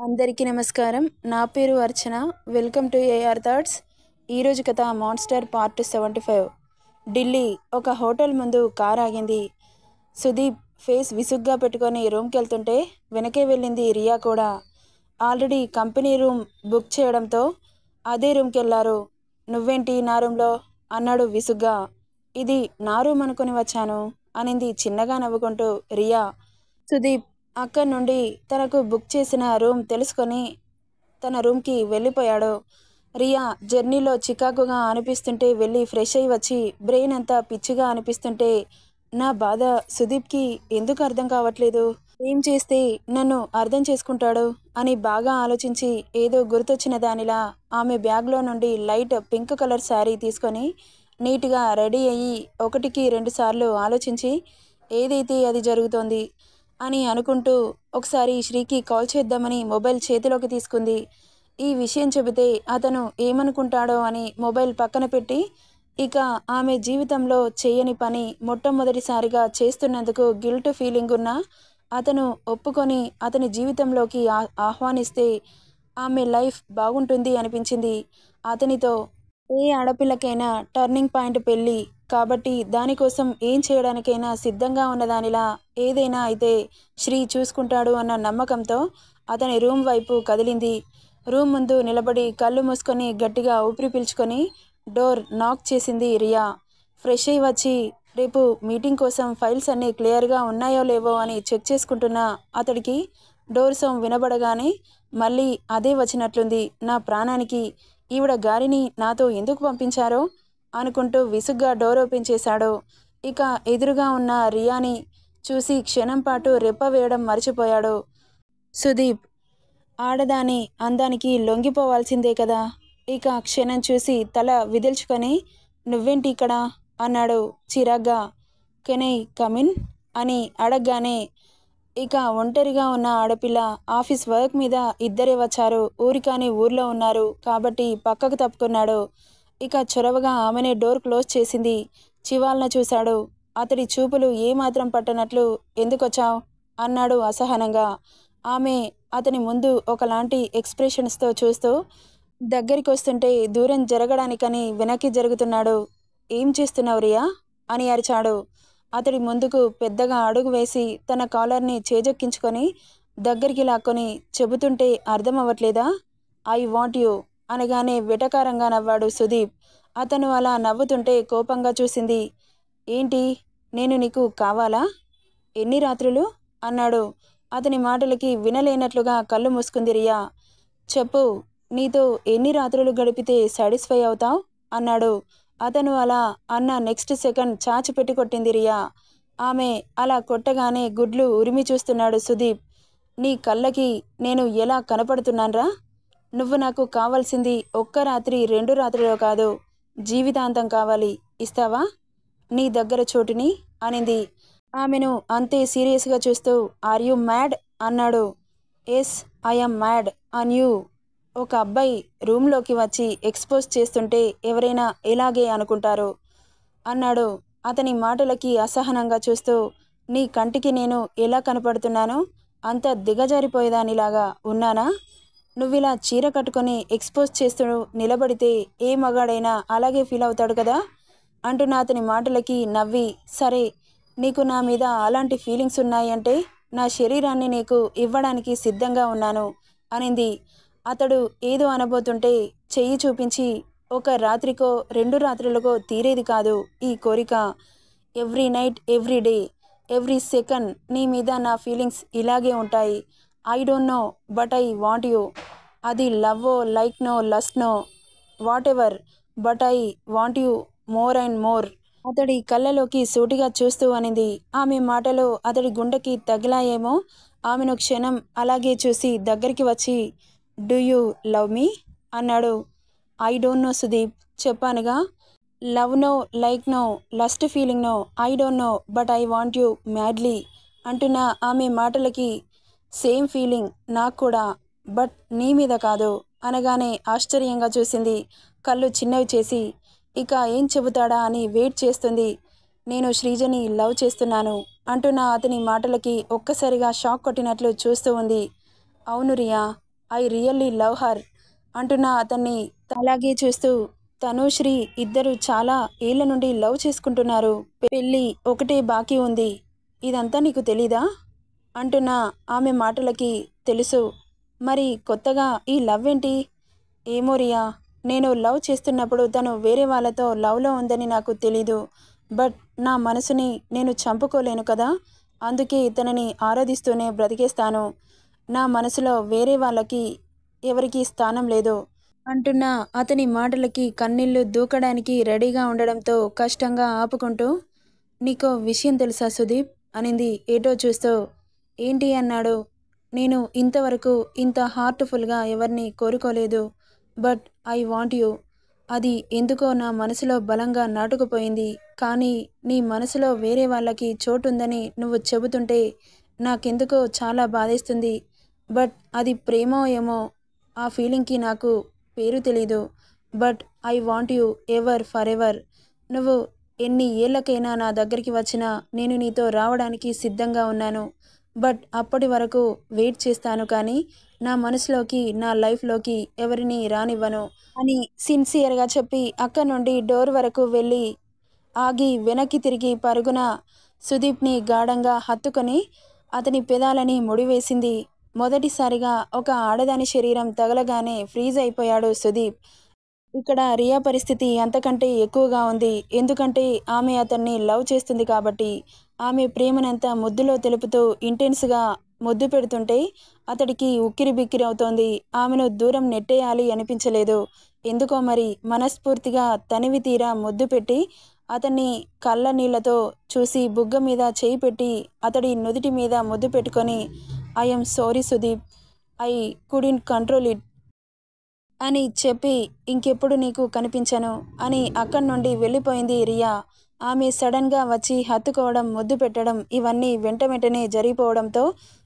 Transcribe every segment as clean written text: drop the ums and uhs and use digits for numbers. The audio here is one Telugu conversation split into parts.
అందరికీ నమస్కారం. నా పేరు Archana. Welcome to AR thoughts. ఈరోజు కథ మాన్స్టర్ పార్ట్ 75. ఢిల్లీ. ఒక హోటల్ ముందు కార్ ఆగింది. సుదీప్ ఫేస్ విసుగ్గా పెట్టుకొని రూమ్కి వెళ్తుంటే వెనకే వెళ్ళింది రియా కూడా. ఆల్రెడీ కంపెనీ రూమ్ బుక్ చేయడంతో అదే రూమ్కి వెళ్ళారు. నువ్వేంటి నా రూమ్లో అన్నాడు విసుగ్గా. ఇది నా రూమ్ అనుకుని వచ్చాను అనింది చిన్నగా నవ్వుకుంటూ రియా. సుదీప్ అక్కడి నుండి తనకు బుక్ చేసిన రూమ్ తెలుసుకొని తన రూమ్కి వెళ్ళిపోయాడు. రియా జర్నీలో చికాకుగా అనిపిస్తుంటే వెళ్ళి ఫ్రెష్ అయ్యి వచ్చి బ్రెయిన్ అంతా పిచ్చిగా అనిపిస్తుంటే నా బాధ సుదీప్కి ఎందుకు అర్థం కావట్లేదు, ఏం చేస్తే నన్ను అర్థం చేసుకుంటాడు అని బాగా ఆలోచించి ఏదో గుర్తొచ్చిన దానిలా ఆమె బ్యాగ్లో నుండి లైట్ పింక్ కలర్ శారీ తీసుకొని నీట్గా రెడీ అయ్యి 1-2 సార్లు ఆలోచించి ఏదైతే అది జరుగుతోంది అని అనుకుంటూ ఒకసారి శ్రీకి కాల్ చేద్దామని మొబైల్ చేతిలోకి తీసుకుంది. ఈ విషయం చెబితే అతను ఏమనుకుంటాడో అని మొబైల్ పక్కన పెట్టి ఇక ఆమె జీవితంలో చేయని పని మొట్టమొదటిసారిగా చేస్తున్నందుకు గిల్ట్ ఫీలింగ్ ఉన్న అతను ఒప్పుకొని అతని జీవితంలోకి ఆహ్వానిస్తే ఆమె లైఫ్ బాగుంటుంది అనిపించింది. అతనితో ఏ ఆడపిల్లకైనా టర్నింగ్ పాయింట్ పెళ్ళి కాబట్టి దానికోసం ఏం చేయడానికైనా సిద్ధంగా ఉన్నదానిలా ఏదైనా అయితే శ్రీ చూసుకుంటాడు అన్న నమ్మకంతో అతని రూమ్ వైపు కదిలింది. రూమ్ ముందు నిలబడి కళ్ళు మూసుకొని గట్టిగా ఊపిరి పీల్చుకొని డోర్ నాక్ చేసింది రియా. ఫ్రెష్ అయ్యి వచ్చి రేపు మీటింగ్ కోసం ఫైల్స్ అన్నీ క్లియర్గా ఉన్నాయో లేవో అని చెక్ చేసుకుంటున్న అతడికి డోర్ సౌండ్ వినబడగానే మళ్ళీ అదే వచ్చినట్లుంది. నా ప్రాణానికి ఈవిడ గారిని నాతో ఎందుకు పంపించారో అనుకుంటూ విసుగ్గా డోర్ ఓపెన్ చేశాడు. ఇక ఎదురుగా ఉన్న రియాని చూసి క్షణం పాటు రెప్ప వేయడం మర్చిపోయాడు. సుదీప్ ఆడదాని అందానికి లొంగిపోవాల్సిందే కదా. ఇక క్షణం చూసి తల విదిల్చుకొని నువ్వేంటి ఇక్కడ అన్నాడు చిరాగ్గా. కెన్ ఐ కమిన్ అని అడగగానే ఇక ఒంటరిగా ఉన్న ఆడపిల్ల, ఆఫీస్ వర్క్ మీద ఇద్దరే వచ్చారు, ఊరికాని ఊర్లో ఉన్నారు కాబట్టి పక్కకు తప్పుకున్నాడు. ఇక చొరవగా ఆమెనే డోర్ క్లోజ్ చేసింది. చివాల్న చూశాడు. అతడి చూపులు ఏమాత్రం పట్టనట్లు ఎందుకొచ్చావు అన్నాడు అసహనంగా. ఆమె అతని ముందు ఒకలాంటి ఎక్స్ప్రెషన్స్తో చూస్తూ దగ్గరికి వస్తుంటే దూరం జరగడానికని వెనక్కి జరుగుతున్నాడు. ఏం చేస్తున్నావు రియా అని అరిచాడు. అతడి ముందుకు పెద్దగా అడుగు వేసి తన కాలర్ని చేజెక్కించుకొని దగ్గరికి లాక్కొని చెబుతుంటే అర్థం అవ్వట్లేదా, ఐ వాంట్ యూ అనగానే వెటకారంగా నవ్వాడు సుదీప్. అతను అలా నవ్వుతుంటే కోపంగా చూసింది. ఏంటి, నేను నీకు కావాలా? ఎన్ని రాత్రులు అన్నాడు. అతని మాటలకి వినలేనట్లుగా కళ్ళు మూసుకుంది రియా. చెప్పు, నీతో ఎన్ని రాత్రులు గడిపితే సాటిస్ఫై అవుతావు అన్నాడు. అతను అలా అన్న నెక్స్ట్ సెకండ్ చాచి పెట్టి కొట్టింది రియా. ఆమె అలా కొట్టగానే గుడ్లు ఉరిమి చూస్తున్నాడు సుదీప్. నీ కళ్ళకి నేను ఎలా కనపడుతున్నాన్రా? నువ్వు నాకు కావాల్సింది 1 రాత్రి 2 రాత్రిలో కాదు, జీవితాంతం కావాలి. ఇస్తావా నీ దగ్గర చోటుని అనింది. ఆమెను అంతే సీరియస్గా చూస్తూ ఆర్ యు మ్యాడ్ అన్నాడు. Yes I'm mad on you. ఒక అబ్బాయి రూమ్లోకి వచ్చి ఎక్స్పోజ్ చేస్తుంటే ఎవరైనా ఎలాగే అనుకుంటారు అన్నాడు. అతని మాటలకి అసహనంగా చూస్తూ నీ కంటికి నేను ఎలా కనపడుతున్నానో అంత దిగజారిపోయేదానిలాగా ఉన్నానా? నువ్విలా చీర కట్టుకొని ఎక్స్పోజ్ చేస్తూ నిలబడితే ఏ మగాడైనా అలాగే ఫీల్ అవుతాడు కదా అంటున్న అతని మాటలకి నవ్వి సరే, నీకు నా మీద అలాంటి ఫీలింగ్స్ ఉన్నాయంటే నా శరీరాన్ని నీకు ఇవ్వడానికి సిద్ధంగా ఉన్నాను అనింది. అతడు ఏదో అనబోతుంటే చెయ్యి చూపించి 1 రాత్రికో 2 రాత్రులకో తీరేది కాదు ఈ కోరిక. Every night, every day, every second నీ మీద నా ఫీలింగ్స్ ఇలాగే ఉంటాయి. I don't know but I want you. అది లవ్వో, లైక్నో, లస్ట్నో, whatever, but I want you more and more. అతడి కళ్ళలోకి సూటిగా చూస్తూ అనింది. ఆమె మాటలు అతడి గుండెకి తగిలాయేమో. ఆమెను క్షణం అలాగే చూసి దగ్గరికి వచ్చి డూ యూ లవ్ మీ అన్నాడు. ఐ డోంట్ నో సుదీప్, చెప్పానుగా. Love no, like no, lust feeling no, I don't know but I want you madly అంటున్న ఆమె మాటలకి సేమ్ ఫీలింగ్ నాకు కూడా, బట్ నీ మీద కాదు అనగానే ఆశ్చర్యంగా చూసింది కళ్ళు చిన్నవి చేసి. ఇక ఏం చెబుతాడా అని వెయిట్ చేస్తుంది. నేను శ్రీజని లవ్ చేస్తున్నాను అంటున్న అతని మాటలకి ఒక్కసారిగా షాక్ కొట్టినట్లు చూస్తూ ఉంది. అవును Riya, I really love her అంటున్న అతన్ని అలాగే చూస్తూ తనుశ్రీ ఇద్దరు చాలా ఏళ్ల నుండి లవ్ చేసుకుంటున్నారు. పెళ్ళి ఒకటే బాకీ ఉంది. ఇదంతా నీకు తెలీదా అంటున్న ఆమె మాటలకి తెలుసు. మరి కొత్తగా ఈ లవ్ ఏంటి? ఏమో రియా, నేను లవ్ చేస్తున్నప్పుడు తను వేరే వాళ్ళతో లవ్లో ఉందని నాకు తెలీదు. బట్ నా మనసుని నేను చంపుకోలేను కదా, అందుకే తనని ఆరాధిస్తూనే బ్రతికేస్తాను. నా మనసులో వేరే వాళ్ళకి ఎవరికి స్థానం లేదు అంటున్న అతని మాటలకి కన్నీళ్లు దూకడానికి రెడీగా ఉండడంతో కష్టంగా ఆపుకుంటూ, నీకో విషయం తెలుసా సుదీప్ అనింది ఏటో చూస్తూ. ఏంటి అన్నాడు. నేను ఇంతవరకు ఇంత హార్ట్ఫుల్గా ఎవరిని కోరుకోలేదు. But I want you. అది ఎందుకో నా మనసులో బలంగా నాటుకుపోయింది. కానీ నీ మనసులో వేరే వాళ్ళకి చోటుందని నువ్వు చెబుతుంటే నాకెందుకో చాలా బాధేస్తుంది. బట్ అది ప్రేమో ఏమో, ఆ ఫీలింగ్కి నాకు పేరు తెలీదు. But I want you ever for ever. నువ్వు ఎన్ని ఏళ్ళకైనా నా దగ్గరికి వచ్చినా నేను నీతో రావడానికి సిద్ధంగా ఉన్నాను. బట్ అప్పటి వరకు వెయిట్ చేస్తాను, కానీ నా మనసులోకి నా లైఫ్లోకి ఎవరిని రానివ్వను అని సిన్సియర్గా చెప్పి అక్కడి నుండి డోర్ వరకు వెళ్ళి ఆగి వెనక్కి తిరిగి పరుగున సుదీప్ని గాఢంగా హత్తుకొని అతని పెదాలని ముడివేసింది. మొదటిసారిగా ఒక ఆడదాని శరీరం తగలగానే ఫ్రీజ్ అయిపోయాడు సుదీప్. ఇక్కడ రియా పరిస్థితి అంతకంటే ఎక్కువగా ఉంది. ఎందుకంటే ఆమె అతన్ని లవ్ చేస్తుంది కాబట్టి. ఆమె ప్రేమనంతా ముద్దులో తెలుపుతూ ఇంటెన్స్గా ముద్దు పెడుతుంటే అతడికి ఉక్కిరి బిక్కిరి అవుతోంది. ఆమెను దూరం నెట్టేయాలి అనిపించలేదు. ఎందుకో మరి మనస్ఫూర్తిగా తనివి తీరా ముద్దు పెట్టి అతన్ని కళ్ళ నీళ్లతో చూసి బుగ్గ మీద చేయి పెట్టి అతడి నుదిటి మీద ముద్దు పెట్టుకొని, I'm sorry Sudeep, I couldn't control it అని చెప్పి ఇంకెప్పుడు నీకు కనిపించను అని అక్కడి నుండి వెళ్ళిపోయింది రియా. ఆమె సడన్గా వచ్చి హత్తుకోవడం, ముద్దు పెట్టడం ఇవన్నీ వెంట వెంటనే జరిగిపోవడంతో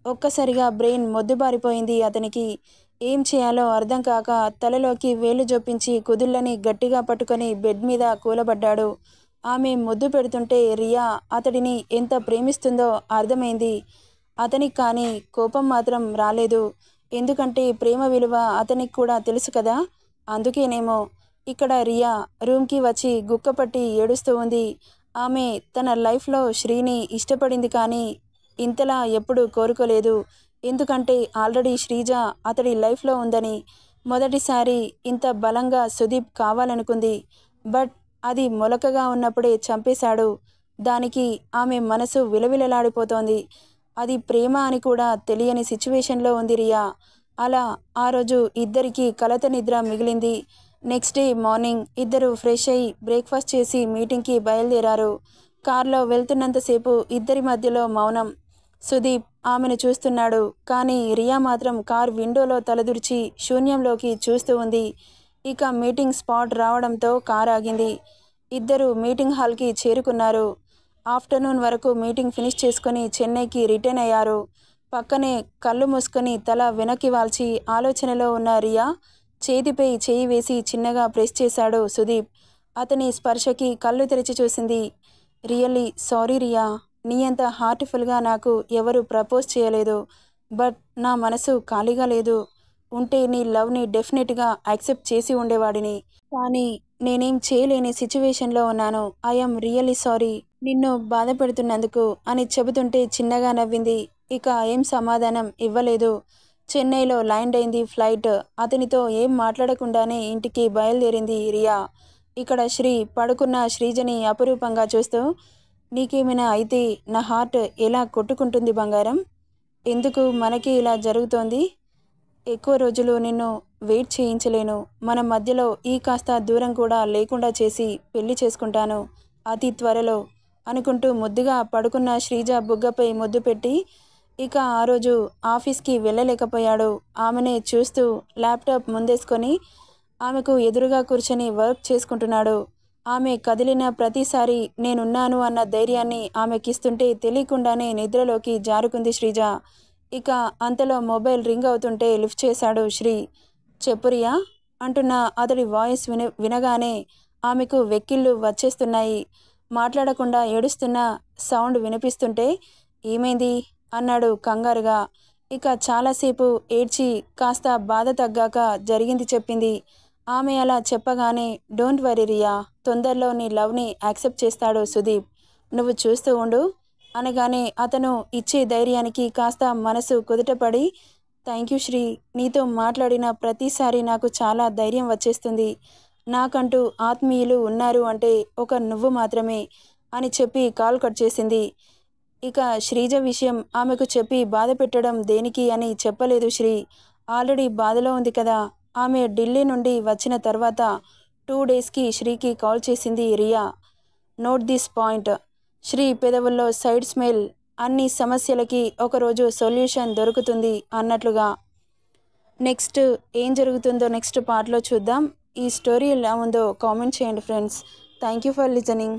ఒక్కసారిగా బ్రెయిన్ మొద్దుబారిపోయింది అతనికి. ఏం చేయాలో అర్థం కాక తలలోకి వేలు జొప్పించి కుదుళ్ళని గట్టిగా పట్టుకొని బెడ్ మీద కూలబడ్డాడు. ఆమె ముద్దు పెడుతుంటే రియా అతడిని ఎంత ప్రేమిస్తుందో అర్థమైంది అతనికి. కానీ కోపం మాత్రం రాలేదు. ఎందుకంటే ప్రేమ విలువ అతనికి కూడా తెలుసు కదా. అందుకేనేమో. ఇక్కడ రియా రూమ్కి వచ్చి గుక్కపట్టి ఏడుస్తూ ఉంది. ఆమె తన లైఫ్లో శ్రీని ఇష్టపడింది, కానీ ఇంతలా ఎప్పుడూ కోరుకోలేదు. ఎందుకంటే ఆల్రెడీ శ్రీజ అతడి లైఫ్లో ఉందని. మొదటిసారి ఇంత బలంగా సుదీప్ కావాలనుకుంది. బట్ అది మొలకగా ఉన్నప్పుడే చంపేశాడు. దానికి ఆమె మనసు విలవిలలాడిపోతోంది. అది ప్రేమ అని కూడా తెలియని సిచ్యువేషన్లో ఉంది రియా. అలా ఆ రోజు ఇద్దరికీ కలత నిద్ర మిగిలింది. నెక్స్ట్ డే మార్నింగ్ ఇద్దరు ఫ్రెష్ అయ్యి బ్రేక్ఫాస్ట్ చేసి మీటింగ్కి బయలుదేరారు. కార్లో వెళ్తున్నంతసేపు ఇద్దరి మధ్యలో మౌనం. సుదీప్ ఆమెను చూస్తున్నాడు, కానీ రియా మాత్రం కార్ విండోలో తలదూర్చి శూన్యంలోకి చూస్తూ ఉంది. ఇక మీటింగ్ స్పాట్ రావడంతో కార్ ఆగింది. ఇద్దరు మీటింగ్ హాల్కి చేరుకున్నారు. ఆఫ్టర్నూన్ వరకు మీటింగ్ ఫినిష్ చేసుకొని చెన్నైకి రిటర్న్ అయ్యారు. పక్కనే కళ్ళు మూసుకొని తల వెనక్కి వాల్చి ఆలోచనలో ఉన్న రియా చేతిపై చేయి వేసి చిన్నగా ప్రెస్ చేశాడు సుదీప్. అతని స్పర్శకి కళ్ళు తెరిచి చూసింది. రియల్లీ సారీ రియా, నీ అంత హార్ట్ఫుల్గా నాకు ఎవరు ప్రపోజ్ చేయలేదు. బట్ నా మనసు ఖాళీగా లేదు. ఉంటే నీ లవ్ని డెఫినెట్గా యాక్సెప్ట్ చేసి ఉండేవాడిని. కానీ నేనేం చేయలేని సిచ్యువేషన్లో ఉన్నాను. ఐఎమ్ రియల్లీ సారీ నిన్ను బాధ పెడుతున్నందుకు అని చెబుతుంటే చిన్నగా నవ్వింది. ఇక ఏం సమాధానం ఇవ్వలేదు. చెన్నైలో ల్యాండ్ అయింది ఫ్లైట్. అతనితో ఏం మాట్లాడకుండానే ఇంటికి బయలుదేరింది రియా. ఇక్కడ శ్రీ పడుకున్న శ్రీజని అపురూపంగా చూస్తూ, నీకేమైనా అయితే నా హార్ట్ ఎలా కొట్టుకుంటుంది బంగారం? ఎందుకు మనకి ఇలా జరుగుతోంది? ఎక్కువ రోజులు నిన్ను వెయిట్ చేయించలేను. మన మధ్యలో ఈ కాస్త దూరం కూడా లేకుండా చేసి పెళ్లి చేసుకుంటాను అతి త్వరలో అనుకుంటూ ముద్దుగా పడుకున్న శ్రీజ బుగ్గపై ముద్దు పెట్టి ఇక ఆ రోజు ఆఫీస్కి వెళ్ళలేకపోయాడు. ఆమెనే చూస్తూ ల్యాప్టాప్ ముందేసుకొని ఆమెకు ఎదురుగా కూర్చొని వర్క్ చేసుకుంటున్నాడు. ఆమె కదిలిన ప్రతిసారి నేనున్నాను అన్న ధైర్యాన్ని ఆమెకిస్తుంటే తెలియకుండానే నిద్రలోకి జారుకుంది శ్రీజ. ఇక అంతలో మొబైల్ రింగ్ అవుతుంటే లిఫ్ట్ చేశాడు శ్రీ. చెప్పు రియా అంటున్న అతడి వాయిస్ వినగానే ఆమెకు వెక్కిళ్ళు వచ్చేస్తున్నాయి. మాట్లాడకుండా ఏడుస్తున్న సౌండ్ వినిపిస్తుంటే ఏమైంది అన్నాడు కంగారుగా. ఇక చాలాసేపు ఏడ్చి కాస్త బాధ తగ్గాక జరిగింది చెప్పింది. ఆమె అలా చెప్పగానే డోంట్ వరీ రియా, తొందరలో నీ లవ్ని యాక్సెప్ట్ చేస్తాడు సుదీప్, నువ్వు చూస్తూ ఉండు అనగానే అతను ఇచ్చే ధైర్యానికి కాస్త మనసు కుదుటపడి థ్యాంక్ యూ శ్రీ, నీతో మాట్లాడిన ప్రతిసారి నాకు చాలా ధైర్యం వచ్చేస్తుంది. నాకంటూ ఆత్మీయులు ఉన్నారు అంటే ఒక నువ్వు మాత్రమే అని చెప్పి కాల్ కట్ చేసింది. ఇక శ్రీజ విషయం ఆమెకు చెప్పి బాధ పెట్టడం దేనికి అని చెప్పలేదు శ్రీ. ఆల్రెడీ బాధలో ఉంది కదా. ఆమె ఢిల్లీ నుండి వచ్చిన తర్వాత 2 డేస్కి శ్రీకి కాల్ చేసింది Riya. Note this point. Sri పెదవుల్లో సైడ్ స్మైల్. అన్ని సమస్యలకి ఒకరోజు సొల్యూషన్ దొరుకుతుంది అన్నట్లుగా. నెక్స్ట్ ఏం జరుగుతుందో నెక్స్ట్ పార్ట్లో చూద్దాం. ఈ స్టోరీ ఎలా ఉందో కామెంట్ చేయండి friends. Thank you for listening.